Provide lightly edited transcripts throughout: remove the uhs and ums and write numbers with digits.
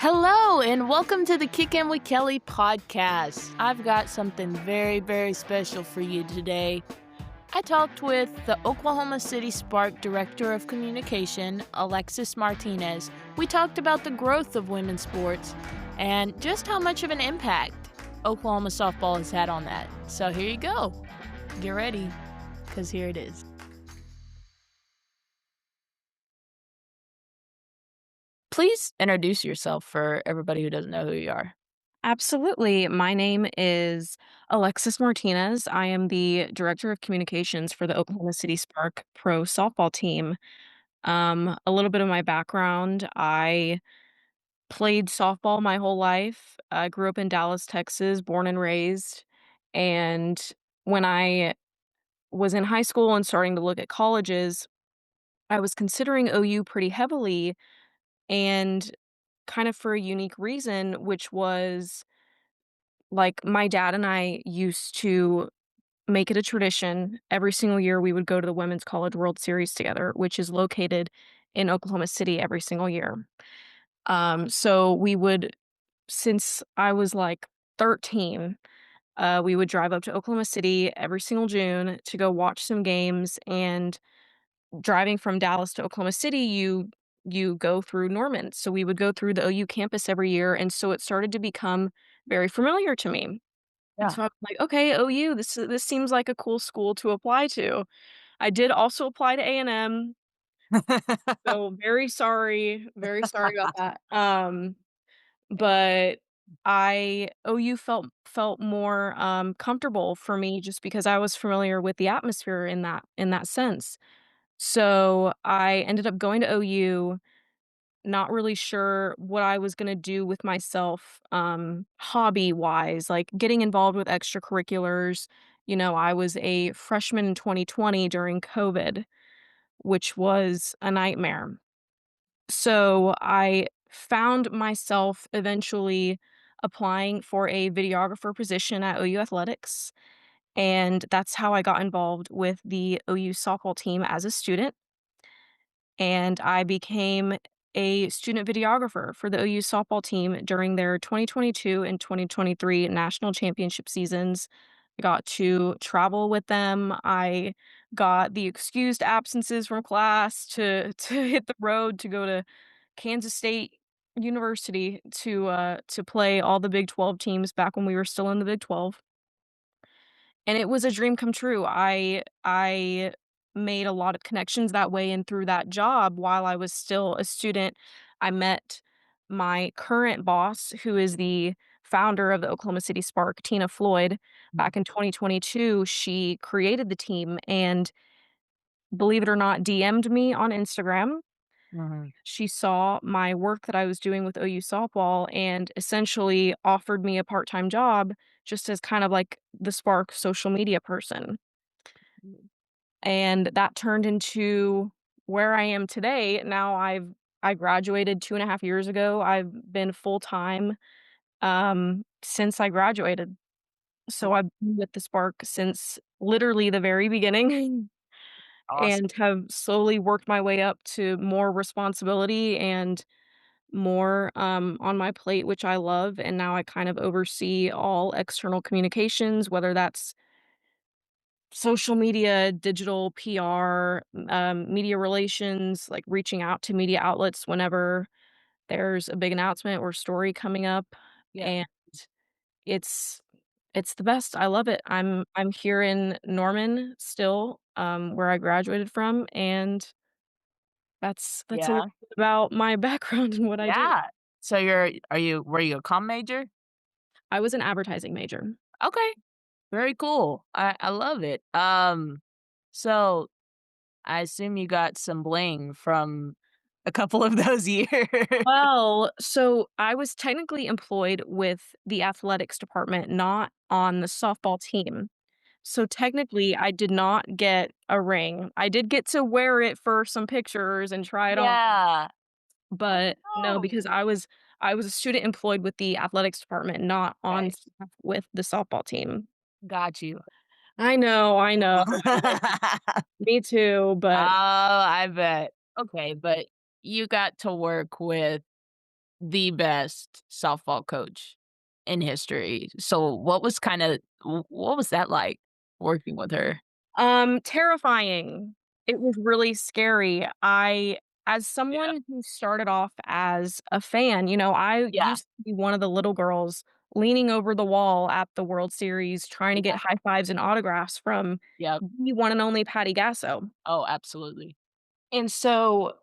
Hello, and welcome to the Kick In with Kelly podcast. I've got something very, very special for you today. I talked with the Oklahoma City Spark Director of Communication, Alexis Martinez. We talked about the growth of women's sports and just how much of an impact Oklahoma softball has had on that. So here you go. Get ready, because here it is. Please introduce yourself for everybody who doesn't know who you are. Absolutely. My name is Alexis Martinez. I am the Director of Communications for the Oklahoma City Spark Pro softball team. A little bit of my background: I played softball my whole life. I grew up in Dallas, Texas, born and raised. And when I was in high school and starting to look at colleges, I was considering OU pretty heavily and kind of for a unique reason, which was like my dad and I used to make it a tradition. Every single year, we would go to the Women's College World Series together, which is located in Oklahoma City every single year. So we would, since I was like 13, we would drive up to Oklahoma City every single June to go watch some games. And driving from Dallas to Oklahoma City, you go through Norman. So we would go through the OU campus every year, and so it started to become very familiar to me. And Yeah. so I was like, "Okay, OU, this seems like a cool school to apply to." I did also apply to A&M, so very sorry about that. But I OU felt more, comfortable for me just because I was familiar with the atmosphere in that sense. So I ended up going to OU, not really sure what I was gonna do with myself, hobby-wise, like, getting involved with extracurriculars. I was a freshman in 2020 during COVID, which was a nightmare. So, I found myself eventually applying for a videographer position at OU Athletics, and that's how I got involved with the OU softball team as a student. And I became a student videographer for the OU softball team during their 2022 and 2023 national championship seasons. I got to travel with them. I got the excused absences from class to hit the road to go to Kansas State University to play all the Big 12 teams back when we were still in the Big 12. And it was a dream come true. I made a lot of connections that way, and through that job, while I was still a student, I met my current boss, who is the founder of the Oklahoma City Spark, Tina Floyd. Back in 2022, she created the team and, believe it or not, DM'd me on Instagram. Mhm. She saw my work that I was doing with OU softball and essentially offered me a part-time job just as kind of like the Spark social media person. And that turned into where I am today. Now I graduated 2.5 years ago. I've been full-time, since I graduated. So I've been with the Spark since literally the very beginning Awesome. and have slowly worked my way up to more responsibility and more, on my plate, which I love, and now I kind of oversee all external communications, whether that's social media, digital PR, media relations, like reaching out to media outlets whenever there's a big announcement or story coming up, Yeah. and it's it's the best. I love it. I'm here in Norman still, where I graduated from, and that's a little Yeah. bit about my background and what I do. Yeah. So were you a comm major? I was an advertising major. Okay. Very cool. I love it. So I assume you got some bling from a couple of those years. Well, so I was technically employed with the athletics department, not on the softball team. So technically, I did not get a ring. I did get to wear it for some pictures and try it on, Yeah. but no, Oh, because I was a student employed with the athletics department, not on okay. staff with the softball team. Got you. I know. Me too, Oh, but I bet. Okay, but you got to work with the best softball coach in history. So what was that like working with her? Terrifying. It was really scary. I as Yeah. someone who started off as a fan, I Yeah. used to be one of the little girls leaning over the wall at the World Series trying to get Yeah. high fives and autographs from Yep. the one and only Patty Gasso. Oh, absolutely. And so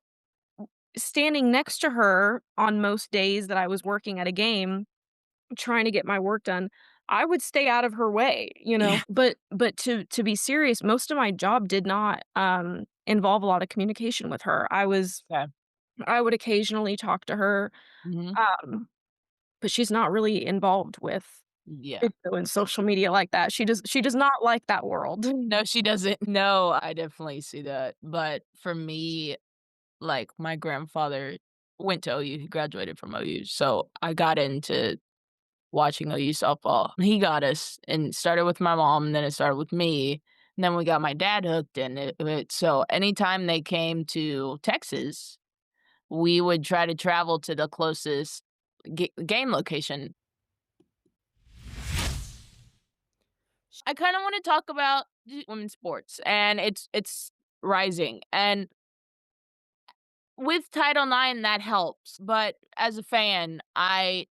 standing next to her on most days that I was working at a game trying to get my work done, I would stay out of her way, Yeah. But to be serious, most of my job did not, involve a lot of communication with her. Okay. I would occasionally talk to her, Mhm. um, but she's not really involved with Yeah. video and social media like that. She does not like that world. No, she doesn't. No, I definitely see that. But for me, like, my grandfather went to OU, he graduated from OU, so I got into watching OU softball. He got us and started with my mom, and then it started with me, and then we got my dad hooked in it, so anytime they came to Texas, we would try to travel to the closest game location. I kinda wanna talk about women's sports, and it's rising, and with Title IX, that helps, but as a fan, I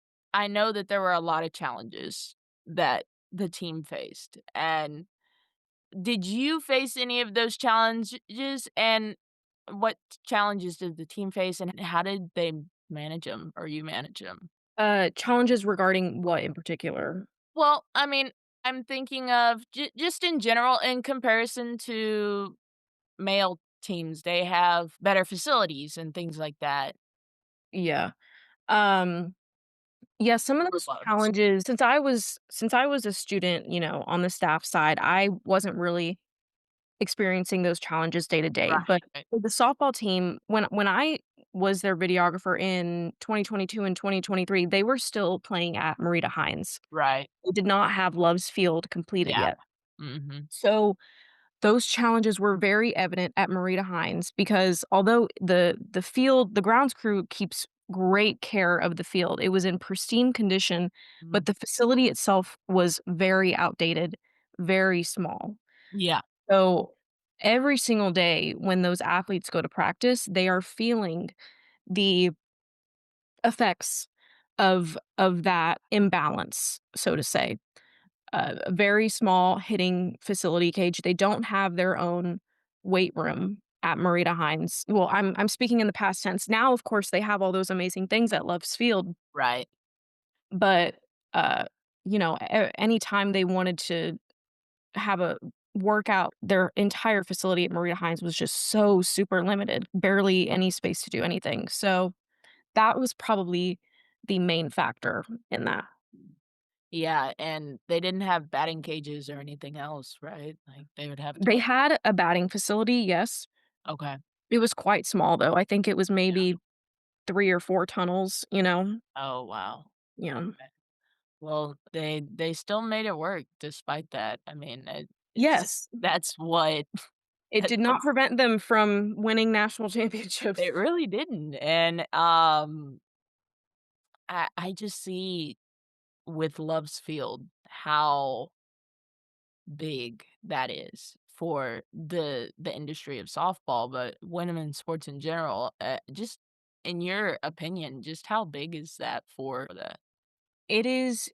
know that there were a lot of challenges that the team faced, and did you face any of those challenges, and what challenges did the team face, and how did they manage them, or you manage them? Challenges regarding what in particular? Well, I mean, I'm thinking of just in general in comparison to male teams, they have better facilities and things like that. Yeah. Um Yeah, some of Fewer those bugs. challenges since I was a student, on the staff side, I wasn't really experiencing those challenges day to day, Right, but right, with the softball team, when I was their videographer in 2022 and 2023, they were still playing at Marita Hines. right. They did not have Love's Field completed Yeah. yet. Mhm. So those challenges were very evident at Marita Hines because although the grounds crew keeps great care of the field, it was in pristine condition, but Mhm. the facility itself was very outdated, very small. Yeah, So, every single day when those athletes go to practice, they are feeling the effects of that imbalance, so to say. A very small hitting facility cage. They don't have their own weight room at Marita Hines. Well, I'm speaking in the past tense. Now, of course, they have all those amazing things at Love's Field, right. but, uh, anytime they wanted to have a workout, their entire facility at Marita Hines was just so super limited, barely any space to do anything. So, that was probably the main factor in that. Yeah, and they didn't have batting cages or anything else, right? Like, they would have to They had a batting facility, yes. okay. It was quite small, though. I think it was Yeah. maybe 3 or 4 tunnels, you know? Oh, wow. Yeah. Okay. Well, they still made it work despite that. I mean, it's Yes. that's what It that's did what not prevent them from winning national championships. it really didn't, and, I just see with Love's Field how big that is for the industry of softball, but women's sports in general. Just in your opinion, just how big is that for that? It is,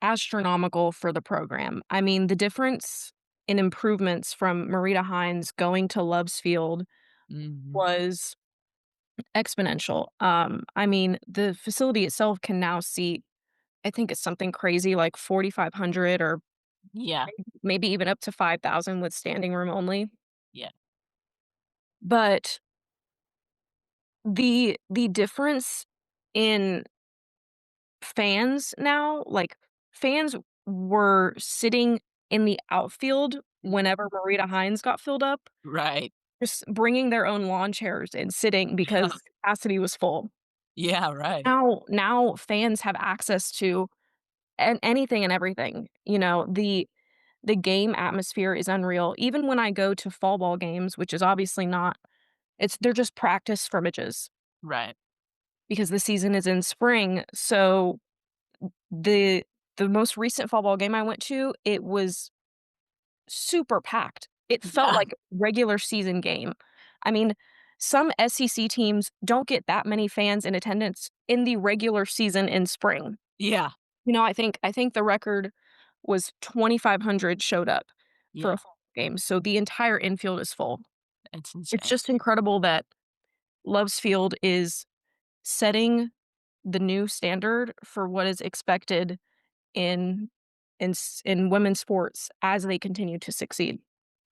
astronomical for the program. I mean, the difference in improvements from Marita Hines going to Love's Field Mhm. was exponential. I mean, the facility itself can now seat, I think it's something crazy like 4,500 or Yeah, maybe even up to 5,000 with standing room only. yeah. But the difference in fans now, like, fans were sitting in the outfield whenever Marita Hines got filled up, Right. just bringing their own lawn chairs and sitting because capacity was full. Yeah, right. Now fans have access to anything and everything, the game atmosphere is unreal. Even when I go to fall ball games, which is obviously not they're just practice scrimmages. Right. because the season is in spring. So the the most recent fall ball game I went to, it was super packed. It felt Yeah. like a regular season game. I mean, some SEC teams don't get that many fans in attendance in the regular season in spring. Yeah. I think the record was 2,500 showed up for Yeah. a fall game, so the entire infield is full. It's It's insane. just incredible that Love's Field is setting the new standard for what is expected in in women's sports as they continue to succeed.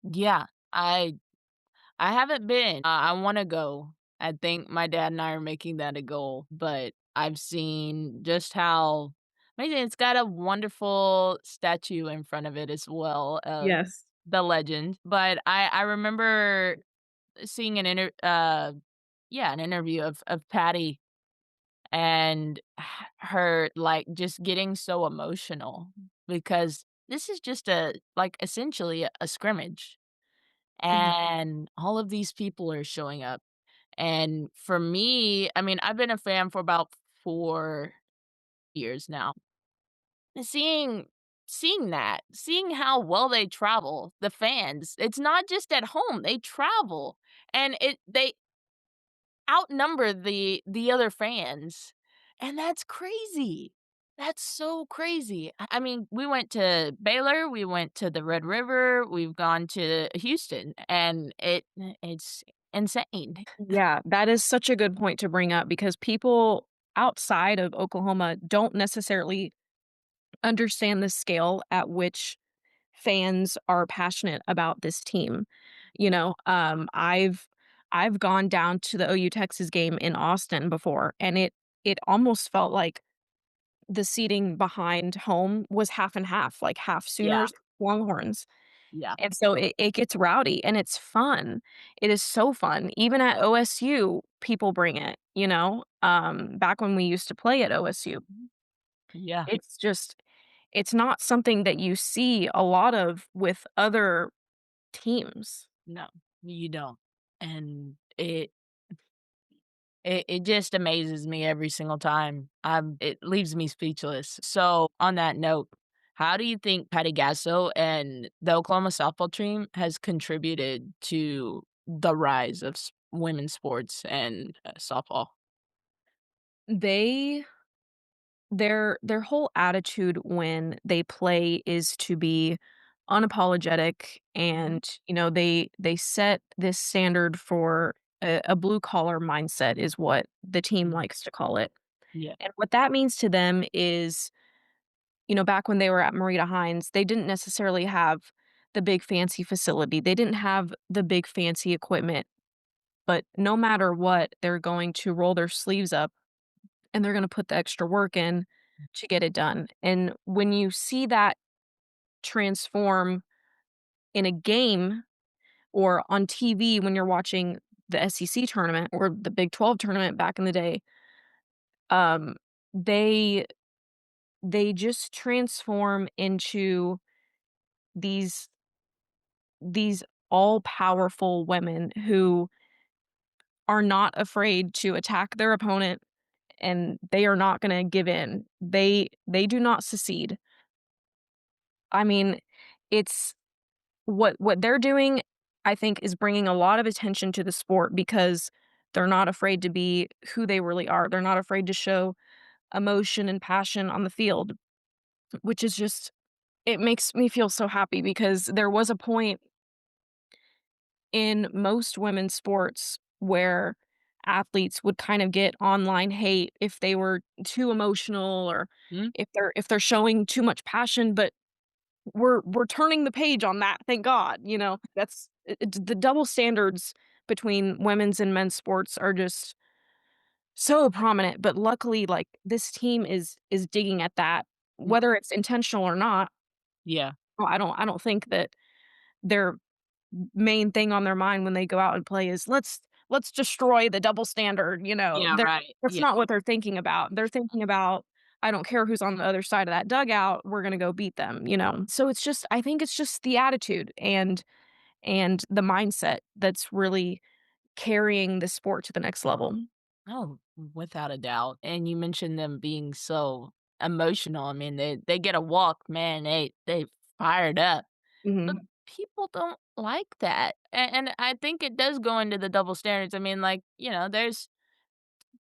Yeah. I haven't been. I wanna go. I think my dad and I are making that a goal, but I've seen just how amazing it's got a wonderful statue in front of it as well of Yes. the legend, but I remember seeing an interview of Patty and her, like, just getting so emotional because this is just essentially a scrimmage, Mhm. and all of these people are showing up, and for me, I mean, I've been a fan for about 4 years now, and seeing how well they travel, the fans, it's not just at home, they travel, and they outnumber the other fans, and that's crazy. That's so crazy. I mean, we went to Baylor, we went to the Red River, we've gone to Houston, and it's insane. Yeah, that is such a good point to bring up because people outside of Oklahoma don't necessarily understand the scale at which fans are passionate about this team. I've gone down to the OU Texas game in Austin before, and it almost felt like the seating behind home was half and half, like half Yeah, Sooners, Longhorns. yeah, And so it gets rowdy and it's fun. It is so fun. Even at OSU, people bring it, back when we used to play at OSU. yeah. It's just it's not something that you see a lot of with other teams. No, you don't, and it just amazes me every single time. It leaves me speechless. So, on that note, how do you think Patty Gasso and the Oklahoma softball team has contributed to the rise of women's sports and softball? They their whole attitude when they play is to be unapologetic Mhm. and, they set this standard for a blue collar mindset is what the team Mhm. likes to call it. Yeah. And what that means to them is, back when they were at Marita Hines, they didn't necessarily have the big fancy facility. They didn't have the big fancy equipment, but no matter what, they're going to roll their sleeves up and they're going to put the extra work in to get it done. And when you see that transform in a game or on TV when you're watching the SEC tournament or the Big 12 tournament back in the day, um, they they just transform into these these all-powerful women who are not afraid to attack their opponent, and they are not gonna give in. They do not secede. I mean, it's what they're doing, I think, is bringing a lot of attention to the sport because they're not afraid to be who they really are. They're not afraid to show emotion and passion on the field, which is just it makes me feel so happy because there was a point in most women's sports where athletes would kind of get online hate if they were too emotional or Mm? if they're showing too much passion, but we're turning the page on that, thank God, That's the double standards between women's and men's sports are just so prominent, but luckily, like, this team is digging at that, Mm. whether it's intentional or not. Yeah. Well, I don't think that their main thing on their mind when they go out and play is, "Let's destroy the double standard," Yeah, right. that's Yeah. not what they're thinking about. They're thinking about, "I don't care who's on the other side of that dugout, we're gonna go beat them?" So it's just I think it's just the attitude and the mindset that's really carrying the sport to the next level. Oh, without a doubt. And you mentioned them being so emotional. I mean, they get a walk, man, they fired up. But Mhm. people don't like that. And I think it does go into the double standards. I mean, like, there's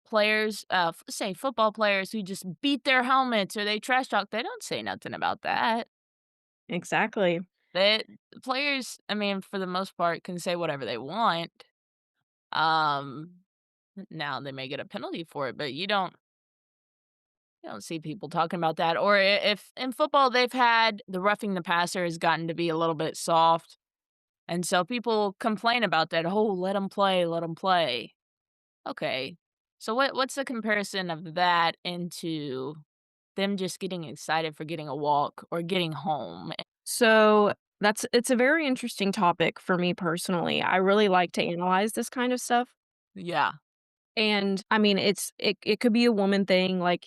players, say football players who just beat their helmets or they trash talk. They don't say nothing about that. Exactly. They Players, I mean, for the most part, can say whatever they want. Um, Now they may get a penalty for it, but you don't see people talking about that. Or if in football they've had the roughing the passer has gotten to be a little bit soft, and so people complain about that. Oh, let them play, let them play. Okay, so what's the comparison of that into them just getting excited for getting a walk or getting home? So, it's a very interesting topic for me personally. I really like to analyze this kind of stuff, Yeah. and, I mean, it could be a woman thing, like,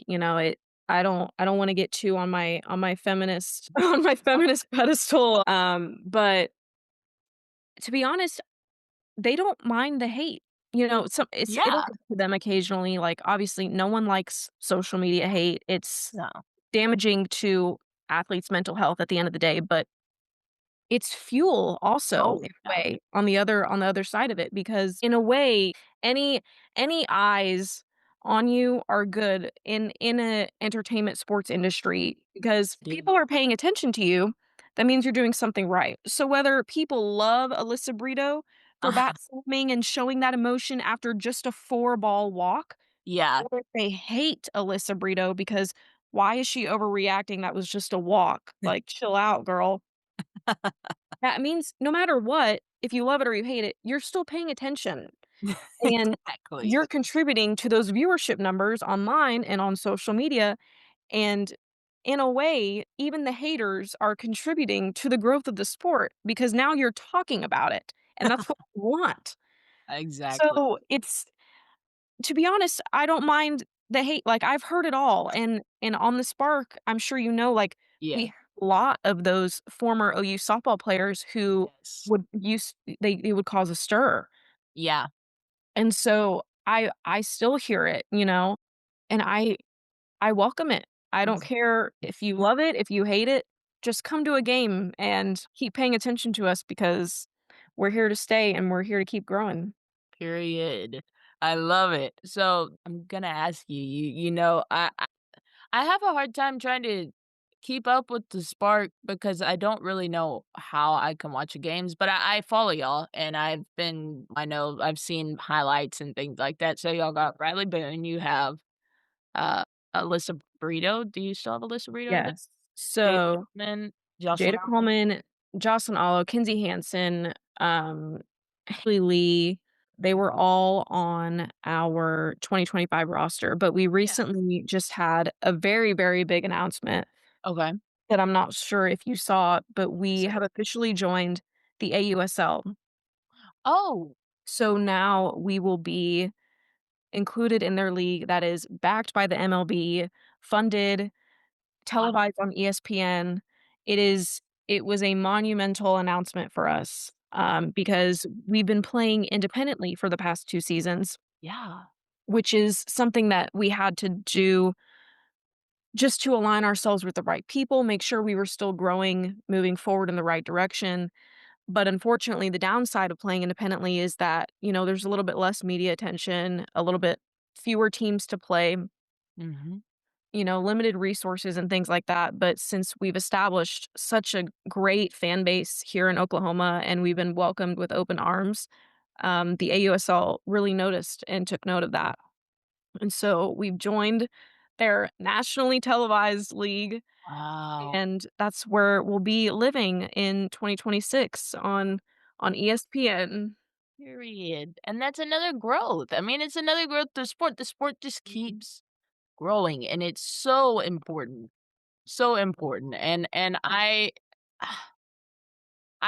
I don't wanna get too on my feminist on my feminist pedestal, but to be honest, they don't mind the hate. It'll Yeah. get to them occasionally, like, obviously, no one likes social media hate. It's No. damaging to athletes' mental health at the end of the day, but it's fuel also Oh, in a yeah. way on the other side of it because in a way, any any eyes on you are good in a entertainment sports industry because It is. people are paying attention to you, that means you're doing something right. So whether people love Alyssa Brito for bat slamming and showing that emotion after just a 4-ball walk, Yeah. or if they hate Alyssa Brito because why is she overreacting? That was just a walk. Like, chill out, girl. That means no matter what, if you love it or you hate it, you're still paying attention, and Exactly. you're contributing to those viewership numbers online and on social media, and in a way, even the haters are contributing to the growth of the sport because now you're talking about it, and that's what we want. Exactly. So, it's to be honest, I don't mind the hate, like, I've heard it all, and on the Spark, I'm sure like, we Yeah. have a lot of those former OU softball players who Yes. would use they would cause a stir, Yeah. and so I still hear it, and I welcome it. I don't care if you love it, if you hate it, just come to a game and keep paying attention to us because we're here to stay and we're here to keep growing. Period. I love it. So I'm gonna ask you, I have a hard time trying to keep up with the Spark because I don't really know how I can watch the games, but I follow y'all and I know I've seen highlights and things like that. So y'all got Bradley Boone, you have uh Alyssa Burrito. Do you still have Alyssa Burrito there? Yes. Jada So Coleman, Jocelyn. Jada Coleman, Jocelyn Alo, Kinsey Hansen, Haley Lee, they were all on our 2025 roster, but we Yeah. recently just had a very, very big announcement Okay. that I'm not sure if you saw, but we So, have officially joined the AUSL. oh, So now we will be included in their league that is backed by the MLB, funded, wow. televised on ESPN. It was a monumental announcement for us, because we've been playing independently for the past 2 seasons, Yeah. which is something that we had to do just to align ourselves with the right people, make sure we were still growing, moving forward in the right direction. But unfortunately, the downside of playing independently is that, there's a little bit less media attention, a little bit fewer teams to play, Mhm. limited resources and things like that. But since we've established such a great fan base here in Oklahoma and we've been welcomed with open arms, the AUSL really noticed and took note of that. And so we've joined their nationally televised league, Wow. and that's where we'll be living in 2026 on ESPN. Period. And that's another growth. I mean, it's another growth to sport. The sport just keeps growing and it's so important. So important. And I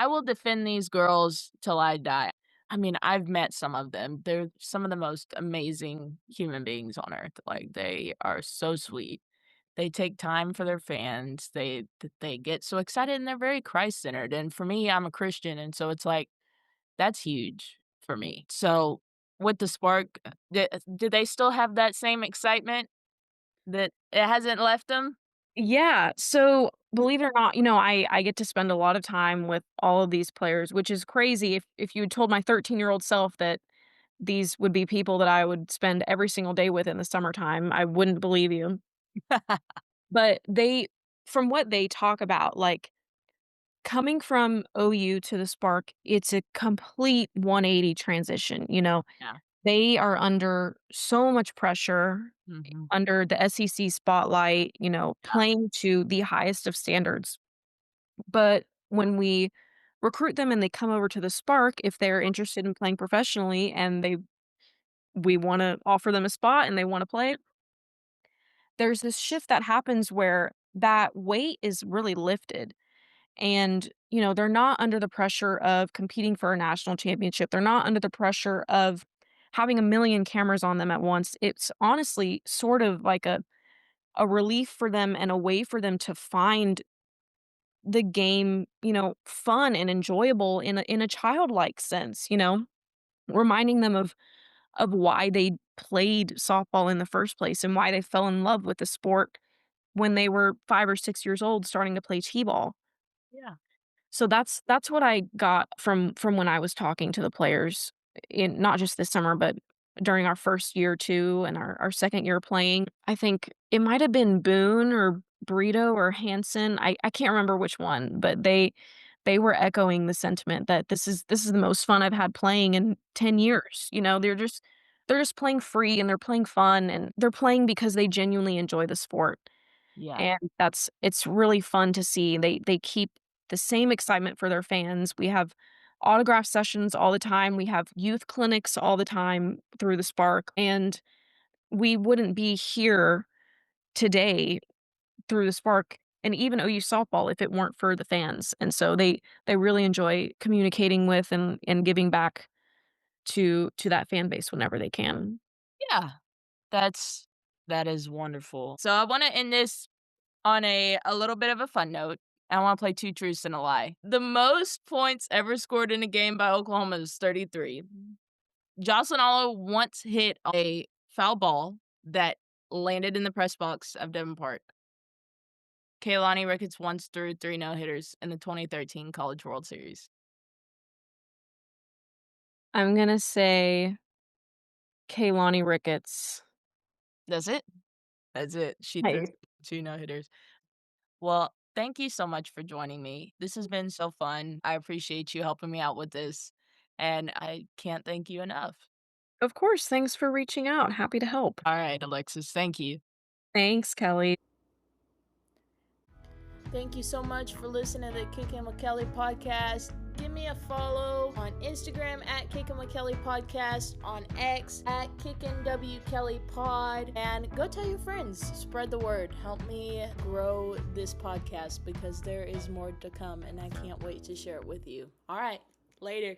will defend these girls till I die. I mean, I've met some of them. They're some of the most amazing human beings on earth. Like they are so sweet. They take time for their fans. They get so excited and they're very Christ-centered. And for me, I'm a Christian and so it's like that's huge for me. So with the Spark, do they still have that same excitement that it hasn't left them? Yeah, so believe it or not, I get to spend a lot of time with all of these players, which is crazy. If you had told my 13-year-old self that these would be people that I would spend every single day with in the summertime, I wouldn't believe you. But from what they talk about, like, coming from OU to the Spark, it's a complete 180 transition, Yeah. They are under so much pressure, Mhm. under the SEC spotlight, Yeah. playing to the highest of standards. But when we recruit them and they come over to the Spark, if they're interested in playing professionally and we wanna offer them a spot and they wanna play, there's this shift that happens where that weight is really lifted. And, they're not under the pressure of competing for a national championship. They're not under the pressure of having a million cameras on them at once. It's honestly sort of like a relief for them and a way for them to find the game, fun and enjoyable in a childlike sense, reminding them of why they played softball in the first place and why they fell in love with the sport when they were 5 or 6 years old starting to play T-ball. Yeah. So that's what I got from when I was talking to the players in not just this summer, but during our first year too and our second year playing. I think it might have been Boone or Brito or Hanson. I can't remember which one, but they were echoing the sentiment that this is the most fun I've had playing in 10 years. They're just playing free and they're playing fun and they're playing because they genuinely enjoy the sport. Yeah. And it's really fun to see. They keep the same excitement for their fans. We have autograph sessions all the time. We have youth clinics all the time through the Spark, and we wouldn't be here today through the Spark and even OU softball if it weren't for the fans. And so they really enjoy communicating with and giving back to that fan base whenever they can. Yeah. That is wonderful. So I wanna end this on a little bit of a fun note. I wanna play 2 truths and a lie. The most points ever scored in a game by Oklahoma is 33. Jocelyn Allo once hit a foul ball that landed in the press box of Devon Park. Kaylani Ricketts once threw 3 no-hitters in the 2013 College World Series. I'm gonna say Kaylani Ricketts. That's it. That's it. She threw Nice. 2 no-hitters. Well, thank you so much for joining me. This has been so fun. I appreciate you helping me out with this, and I can't thank you enough. Of course, thanks for reaching out. Happy to help. Alright, Alexis, thank you. Thanks, Kelly. Thank you so much for listening to the Kickin' with Kelly podcast. Give me a follow on Instagram at Kickin' with Kelly podcast, on X at Kickin' W Kelly pod, and go tell your friends. Spread the word. Help me grow this podcast because there is more to come, and I can't wait to share it with you. All right, later.